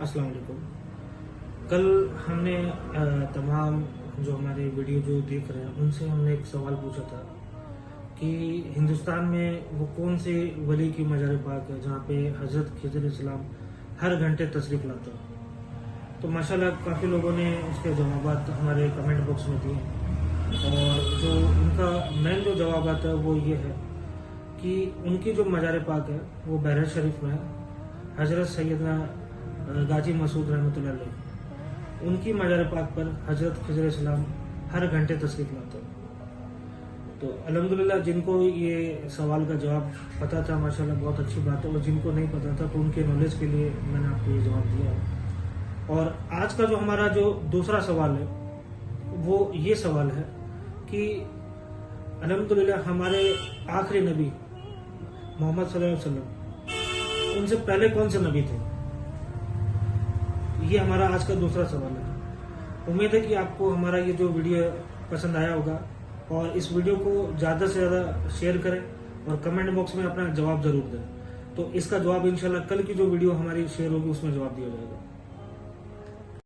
अस्सलाम वालेकुम। कल हमने तमाम जो हमारे वीडियो जो देख रहे हैं उनसे हमने एक सवाल पूछा था कि हिंदुस्तान में वो कौन से वली की मज़ार पाक है जहाँ पे हज़रत खिज़र इस्लाम हर घंटे तशरीफ़ लाते हैं। तो माशाल्लाह काफ़ी लोगों ने उसके जवाबात हमारे कमेंट बॉक्स में दिए और जो उनका मेन जो जवाब आता है वो ये है कि उनकी जो मज़ार पाक है वो बहर शरीफ में है। हज़रत सैयदना गाजी मसूद रहमतुल्लाह अलैह उनकी मज़ार पाक पर हज़रत खिज़र इस्लाम हर घंटे तशरीफ़ लाते हैं। तो अल्हम्दुलिल्लाह जिनको ये सवाल का जवाब पता था माशाल्लाह बहुत अच्छी बात है, और जिनको नहीं पता था तो उनके नॉलेज के लिए मैंने आपको ये जवाब दिया है। और आज का जो हमारा जो दूसरा सवाल है वो ये सवाल है कि अल्हम्दुलिल्लाह हमारे आखिरी नबी मोहम्मद सल्लल्लाहु अलैहि वसल्लम उनसे पहले कौन से नबी थे। ये हमारा आज का दूसरा सवाल है। उम्मीद है कि आपको हमारा ये जो वीडियो पसंद आया होगा, और इस वीडियो को ज़्यादा से ज़्यादा शेयर करें और कमेंट बॉक्स में अपना जवाब ज़रूर दें। तो इसका जवाब इंशाल्लाह कल की जो वीडियो हमारी शेयर होगी उसमें जवाब दिया जाएगा।